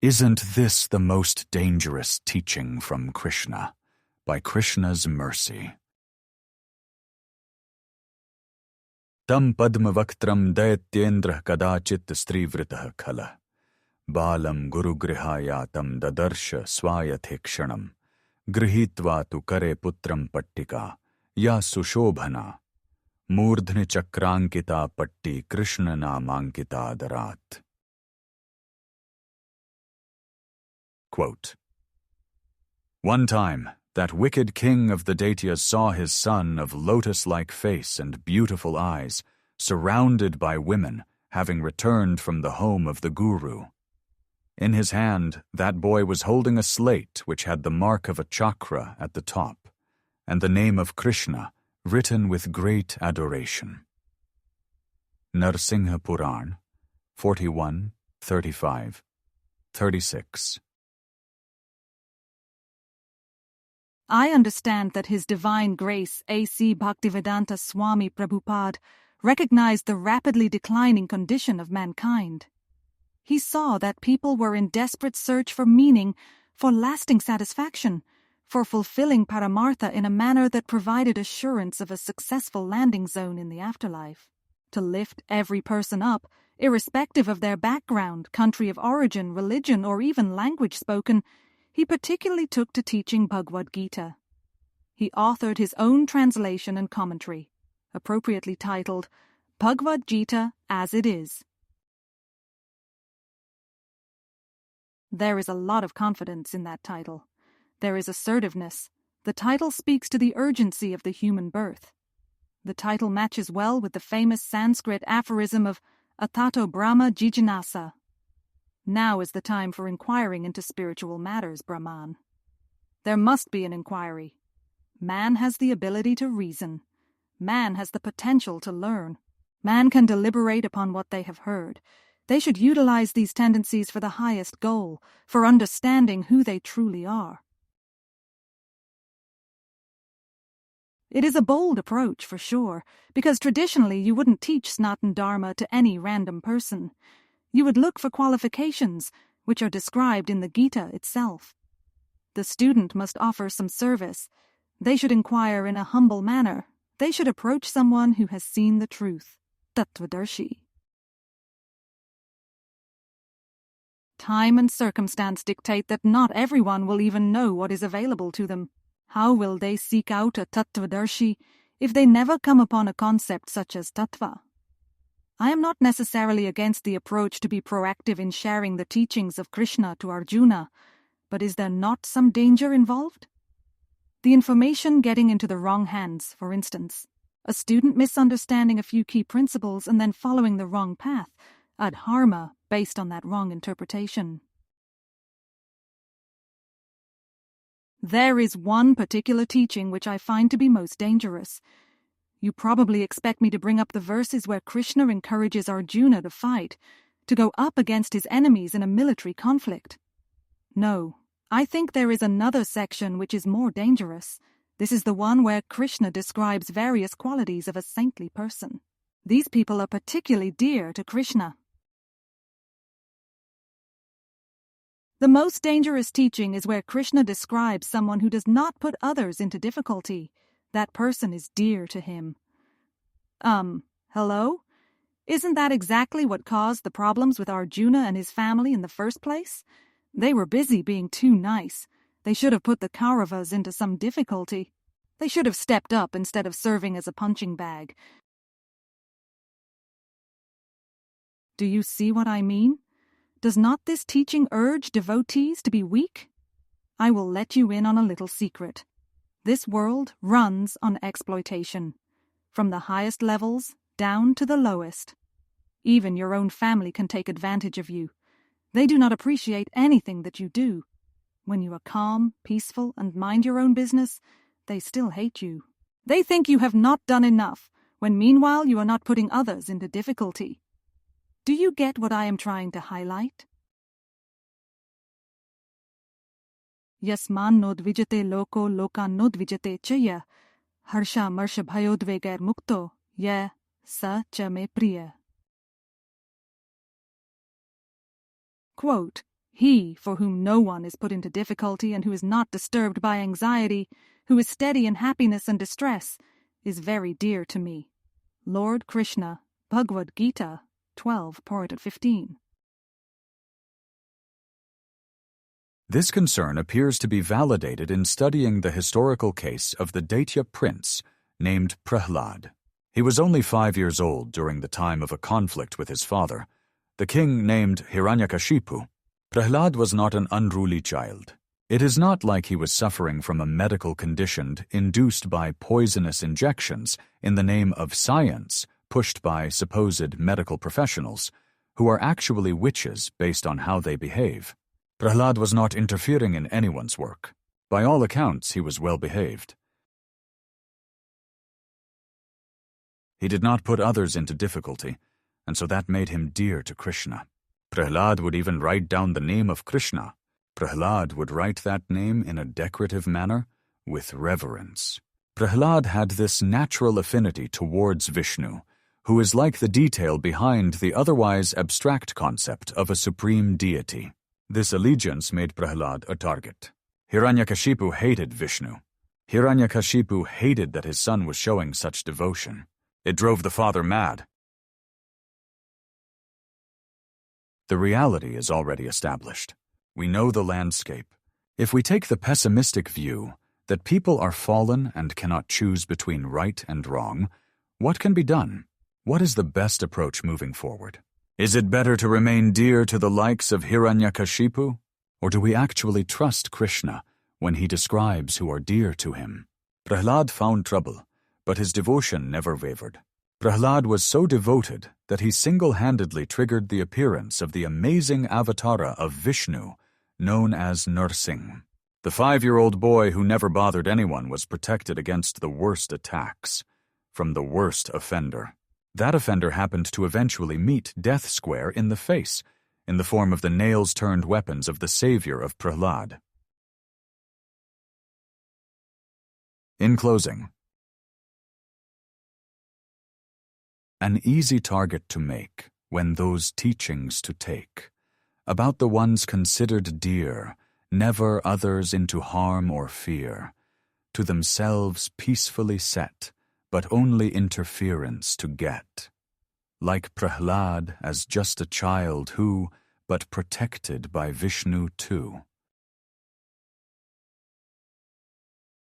Isn't this the most dangerous teaching from Krishna, by Krishna's mercy? Tam padmavaktram daityendra kadachit strivritah khala. Balam gurugrihayatam dadarsha swayathekshanam. Grihitva tu kare putram pattika. Ya sushobhana. Murdhni chakrankita patti Krishna namankita darat. Quote, one time, that wicked king of the Daityas saw his son of lotus-like face and beautiful eyes, surrounded by women, having returned from the home of the guru. In his hand, that boy was holding a slate which had the mark of a chakra at the top, and the name of Krishna written with great adoration. Narasimha Purana, 41, 35, 36. I understand that His Divine Grace A.C. Bhaktivedanta Swami Prabhupada recognized the rapidly declining condition of mankind. He saw that people were in desperate search for meaning, for lasting satisfaction, for fulfilling paramartha in a manner that provided assurance of a successful landing zone in the afterlife. To lift every person up, irrespective of their background, country of origin, religion, or even language spoken, he particularly took to teaching Bhagavad-gita. He authored his own translation and commentary, appropriately titled Bhagavad-gita as It Is. There is a lot of confidence in that title. There is assertiveness. The title speaks to the urgency of the human birth. The title matches well with the famous Sanskrit aphorism of Atato Brahma Jijnasa. Now is the time for inquiring into spiritual matters, Brahman. There must be an inquiry. Man has the ability to reason. Man has the potential to learn. Man can deliberate upon what they have heard. They should utilize these tendencies for the highest goal, for understanding who they truly are. It is a bold approach, for sure, because traditionally you wouldn't teach Sanatana Dharma to any random person. You would look for qualifications, which are described in the Gita itself. The student must offer some service. They should inquire in a humble manner. They should approach someone who has seen the truth, Tattvadarshi. Time and circumstance dictate that not everyone will even know what is available to them. How will they seek out a Tattvadarshi if they never come upon a concept such as Tattva? I am not necessarily against the approach to be proactive in sharing the teachings of Krishna to Arjuna, but is there not some danger involved? The information getting into the wrong hands, for instance. A student misunderstanding a few key principles and then following the wrong path, adharma, based on that wrong interpretation. There is one particular teaching which I find to be most dangerous. You probably expect me to bring up the verses where Krishna encourages Arjuna to fight, to go up against his enemies in a military conflict. No, I think there is another section which is more dangerous. This is the one where Krishna describes various qualities of a saintly person. These people are particularly dear to Krishna. The most dangerous teaching is where Krishna describes someone who does not put others into difficulty. That person is dear to him. Hello? Isn't that exactly what caused the problems with Arjuna and his family in the first place? They were busy being too nice. They should have put the Kauravas into some difficulty. They should have stepped up instead of serving as a punching bag. Do you see what I mean? Does not this teaching urge devotees to be weak? I will let you in on a little secret. This world runs on exploitation, from the highest levels down to the lowest. Even your own family can take advantage of you. They do not appreciate anything that you do. When you are calm, peaceful, and mind your own business, they still hate you. They think you have not done enough, when meanwhile you are not putting others into difficulty. Do you get what I am trying to highlight? Yasman nodvijate loko lokan nodvijate chaya, harsha marsha bhayodvegair mukto, ya sa cha me priya. Quote, He, for whom no one is put into difficulty and who is not disturbed by anxiety, who is steady in happiness and distress, is very dear to me. Lord Krishna, Bhagavad-gita 12:15. This concern appears to be validated in studying the historical case of the Daitya prince named Prahlad. He was only 5 years old during the time of a conflict with his father, the king named Hiranyakashipu. Prahlad was not an unruly child. It is not like he was suffering from a medical condition induced by poisonous injections in the name of science pushed by supposed medical professionals, who are actually witches based on how they behave. Prahlad was not interfering in anyone's work. By all accounts, he was well behaved. He did not put others into difficulty, and so that made him dear to Krishna. Prahlad would even write down the name of Krishna. Prahlad would write that name in a decorative manner, with reverence. Prahlad had this natural affinity towards Vishnu, who is like the detail behind the otherwise abstract concept of a supreme deity. This allegiance made Prahlad a target. Hiranyakashipu hated Vishnu. Hiranyakashipu hated that his son was showing such devotion. It drove the father mad. The reality is already established. We know the landscape. If we take the pessimistic view that people are fallen and cannot choose between right and wrong, what can be done? What is the best approach moving forward? Is it better to remain dear to the likes of Hiranyakashipu? Or do we actually trust Krishna when he describes who are dear to him? Prahlad found trouble, but his devotion never wavered. Prahlad was so devoted that he single-handedly triggered the appearance of the amazing avatara of Vishnu, known as Narasimha. The 5-year-old boy who never bothered anyone was protected against the worst attacks from the worst offender. That offender happened to eventually meet death square in the face, in the form of the nails-turned weapons of the savior of Prahlad. In closing, an easy target to make when those teachings to take, about the ones considered dear, never others into harm or fear, to themselves peacefully set, but only interference to get. Like Prahlad as just a child who, but protected by Vishnu too.